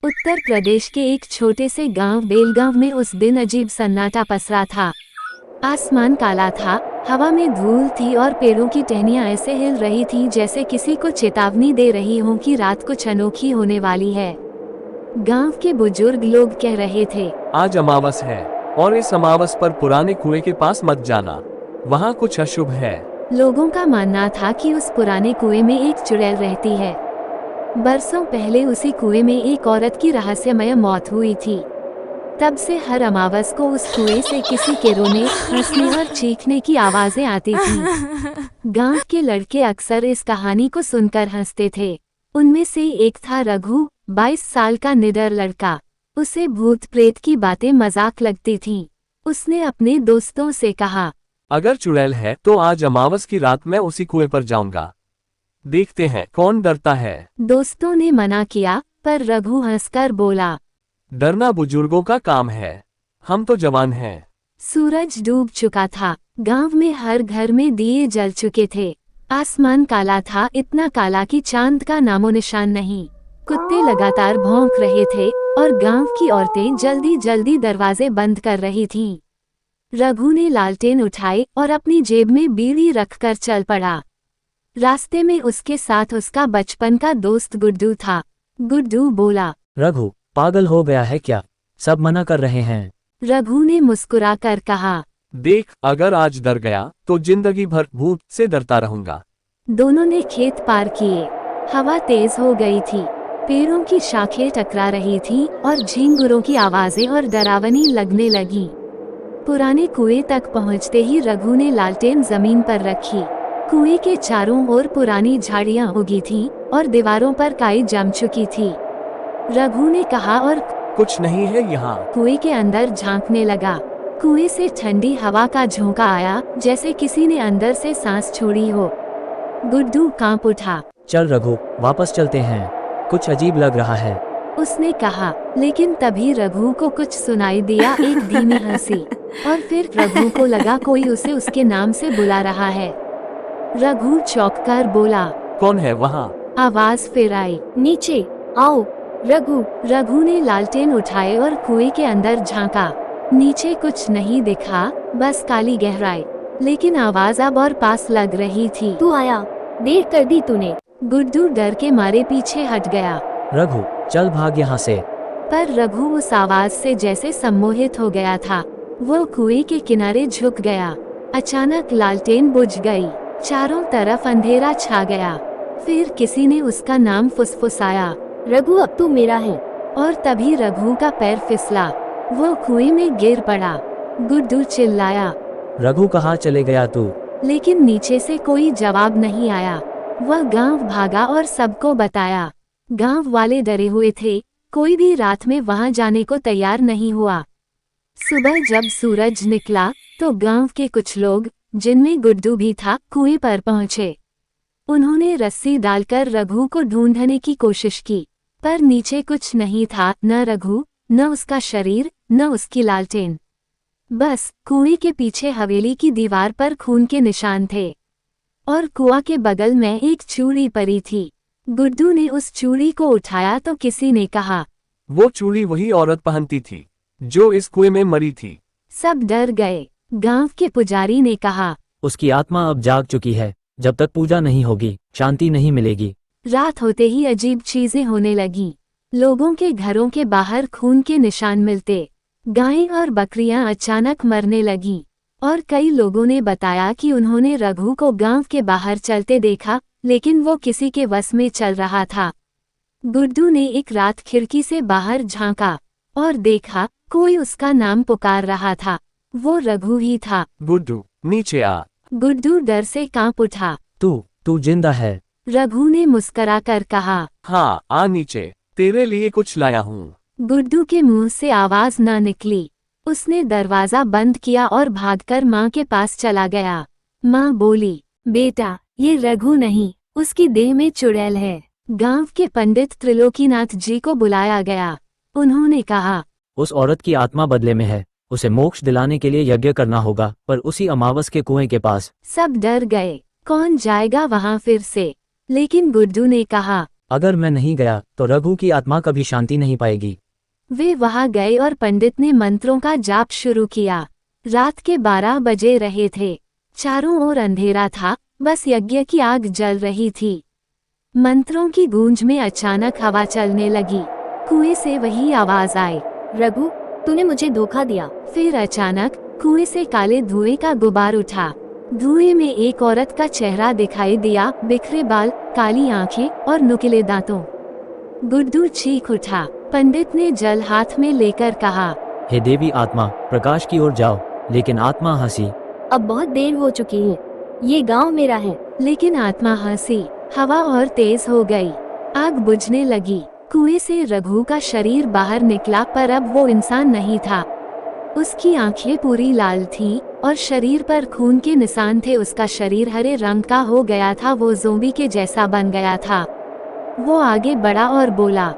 उत्तर प्रदेश के एक छोटे से गांव बेलगांव में उस दिन अजीब सन्नाटा पसरा था। आसमान काला था, हवा में धूल थी और पेड़ों की टहनियां ऐसे हिल रही थीं जैसे किसी को चेतावनी दे रही हों कि रात कुछ अनोखी होने वाली है। गांव के बुजुर्ग लोग कह रहे थे, आज अमावस है और इस अमावस पर पुराने कुएं के पास मत जाना, वहाँ कुछ अशुभ है। लोगों का मानना था कि उस पुराने कुएं में एक चुड़ैल रहती है। बरसों पहले उसी कुएं में एक औरत की रहस्यमय मौत हुई थी। तब से हर अमावस को उस कुएं से किसी के रोने, हंसने और चीखने की आवाजें आती थीं। गांव के लड़के अक्सर इस कहानी को सुनकर हंसते थे। उनमें से एक था रघु, 22 साल का निडर लड़का। उसे भूत प्रेत की बातें मजाक लगती थीं। उसने अपने दोस्तों से कहा, अगर चुड़ैल है तो आज अमावस की रात मैं उसी कुएं पर जाऊंगा, देखते हैं कौन डरता है। दोस्तों ने मना किया, पर रघु हंसकर बोला, डरना बुजुर्गों का काम है, हम तो जवान हैं। सूरज डूब चुका था। गांव में हर घर में दिए जल चुके थे। आसमान काला था, इतना काला कि चांद का नामो निशान नहीं। कुत्ते लगातार भौंक रहे थे और गांव की औरतें जल्दी जल्दी दरवाजे बंद कर रही थीं। रघु ने लालटेन उठाई और अपनी जेब में बीड़ी रखकर चल पड़ा। रास्ते में उसके साथ उसका बचपन का दोस्त गुड्डू था। गुड्डू बोला, रघु, पागल हो गया है क्या? सब मना कर रहे हैं। रघु ने मुस्कुरा कर कहा, देख, अगर आज डर गया तो जिंदगी भर भूत से डरता रहूंगा। दोनों ने खेत पार किए। हवा तेज हो गई थी, पेड़ों की शाखें टकरा रही थीं और झींगुरों की आवाजें और डरावनी लगने लगीं। पुराने कुएं तक पहुंचते ही रघु ने लालटेन जमीन पर रखी। कुएं के चारों ओर पुरानी झाड़ियां उगी थीं और दीवारों पर काई जम चुकी थी। रघु ने कहा और कुछ नहीं है यहाँ। कुएं के अंदर झांकने लगा। कुएं से ठंडी हवा का झोंका आया, जैसे किसी ने अंदर से सांस छोड़ी हो। गुड्डू कांप उठा। चल रघु, वापस चलते हैं, कुछ अजीब लग रहा है, उसने कहा। लेकिन तभी रघु को कुछ सुनाई दिया, एक धीमी हंसी। और फिर रघु को लगा कोई उसे उसके नाम से बुला रहा है। रघु चौंककर बोला, कौन है वहाँ? आवाज फिर आई, नीचे आओ रघु। रघु ने लालटेन उठाए और कुएं के अंदर झांका। नीचे कुछ नहीं दिखा, बस काली गहराई। लेकिन आवाज अब और पास लग रही थी। तू आया, देर कर दी तूने। गुड्डू डर के मारे पीछे हट गया। रघु, चल भाग यहाँ से। पर रघु उस आवाज से जैसे सम्मोहित हो गया था। वो कुएं के किनारे झुक गया। अचानक लालटेन बुझ गई। चारों तरफ अंधेरा छा गया। फिर किसी ने उसका नाम फुसफुसाया, रघु अब तू मेरा है। और तभी रघु का पैर फिसला, वो कुएं में गिर पड़ा। गुड्डू चिल्लाया, रघु कहाँ चले गया तू? लेकिन नीचे से कोई जवाब नहीं आया। वह गांव भागा और सबको बताया। गांव वाले डरे हुए थे, कोई भी रात में वहां जाने को तैयार नहीं हुआ। सुबह जब सूरज निकला तो गांव के कुछ लोग, जिनमें गुड्डू भी था, कुएं पर पहुंचे। उन्होंने रस्सी डालकर रघु को ढूंढने की कोशिश की, पर नीचे कुछ नहीं था, न रघु, न उसका शरीर, न उसकी लालटेन। बस कुएं के पीछे हवेली की दीवार पर खून के निशान थे और कुआं के बगल में एक चूड़ी पड़ी थी। गुड्डू ने उस चूड़ी को उठाया तो किसी ने कहा, वो चूड़ी वही औरत पहनती थी जो इस कुएं में मरी थी। सब डर गए। गांव के पुजारी ने कहा, उसकी आत्मा अब जाग चुकी है, जब तक पूजा नहीं होगी शांति नहीं मिलेगी। रात होते ही अजीब चीजें होने लगीं। लोगों के घरों के बाहर खून के निशान मिलते। गायें और बकरियां अचानक मरने लगीं और कई लोगों ने बताया कि उन्होंने रघु को गांव के बाहर चलते देखा, लेकिन वो किसी के वश में चल रहा था। गुड्डू ने एक रात खिड़की से बाहर झांका और देखा कोई उसका नाम पुकार रहा था। वो रघु ही था। गुड्डू, नीचे आ। गुड्डू डर से कांप उठा। तू जिंदा है? रघु ने मुस्कुराकर कहा, हाँ, आ नीचे, तेरे लिए कुछ लाया हूँ। गुड्डू के मुंह से आवाज न निकली। उसने दरवाजा बंद किया और भागकर माँ के पास चला गया। माँ बोली, बेटा, ये रघु नहीं, उसकी देह में चुड़ैल है। गांव के पंडित त्रिलोकीनाथ जी को बुलाया गया। उन्होंने कहा, उस औरत की आत्मा बदले में है, उसे मोक्ष दिलाने के लिए यज्ञ करना होगा, पर उसी अमावस के कुएं के पास। सब डर गए, कौन जाएगा वहां फिर से? लेकिन गुड्डू ने कहा, अगर मैं नहीं गया तो रघु की आत्मा कभी शांति नहीं पाएगी। वे वहां गए और पंडित ने मंत्रों का जाप शुरू किया। रात के 12 बजे रहे थे। चारों ओर अंधेरा था, बस यज्ञ की आग जल रही थी। मंत्रों की गूंज में अचानक हवा चलने लगी। कुएं से वही आवाज आई, रघु, तूने मुझे धोखा दिया। फिर अचानक कुएं से काले धुएं का गुबार उठा। धुएं में एक औरत का चेहरा दिखाई दिया, बिखरे बाल, काली आंखें और नुकीले दांतों। गुड्डू चीख उठा। पंडित ने जल हाथ में लेकर कहा, हे देवी आत्मा, प्रकाश की ओर जाओ। लेकिन आत्मा हंसी। अब बहुत देर हो चुकी है, ये गांव मेरा है। लेकिन आत्मा हंसी। हवा और तेज हो गई। आग बुझने लगी। कुएं से रघु का शरीर बाहर निकला, पर अब वो इंसान नहीं था। उसकी आंखें पूरी लाल थीं और शरीर पर खून के निशान थे। उसका शरीर हरे रंग का हो गया था, वो ज़ोंबी के जैसा बन गया था। वो आगे बढ़ा और बोला,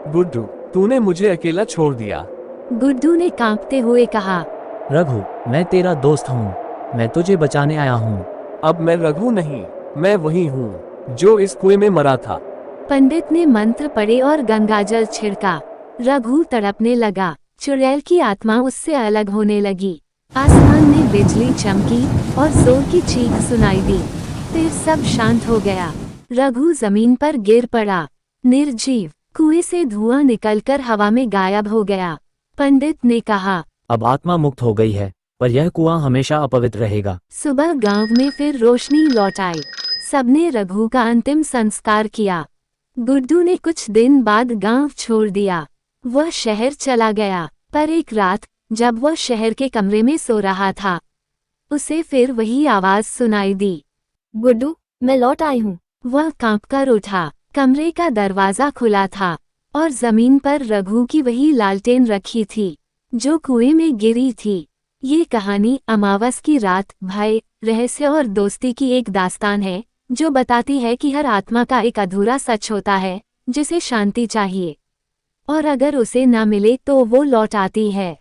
गुड्डू, तूने मुझे अकेला छोड़ दिया। गुड्डू ने कांपते हुए कहा, रघु, मैं तेरा दोस्त हूँ, मैं तुझे बचाने आया हूँ। अब मैं रघु नहीं, मैं वही हूँ जो इस कुएं में मरा था। पंडित ने मंत्र पढ़े और गंगाजल छिड़का। रघु तड़पने लगा। चुड़ैल की आत्मा उससे अलग होने लगी। आसमान में बिजली चमकी और जोर की चीख सुनाई दी। फिर सब शांत हो गया। रघु जमीन पर गिर पड़ा, निर्जीव। कुएं से धुआं निकलकर हवा में गायब हो गया। पंडित ने कहा, अब आत्मा मुक्त हो गई है, पर यह कुआं हमेशा अपवित्र रहेगा। सुबह गांव में फिर रोशनी लौट आई। सबने रघु का अंतिम संस्कार किया। गुड्डू ने कुछ दिन बाद गांव छोड़ दिया। वह शहर चला गया। पर एक रात जब वह शहर के कमरे में सो रहा था, उसे फिर वही आवाज सुनाई दी, गुड्डू, मैं लौट आई हूँ। वह कांपकर उठा। कमरे का दरवाजा खुला था और जमीन पर रघु की वही लालटेन रखी थी जो कुएं में गिरी थी। ये कहानी अमावस की रात, भय, रहस्य और दोस्ती की एक दास्तान है जो बताती है कि हर आत्मा का एक अधूरा सच होता है जिसे शांति चाहिए, और अगर उसे न मिले तो वो लौट आती है।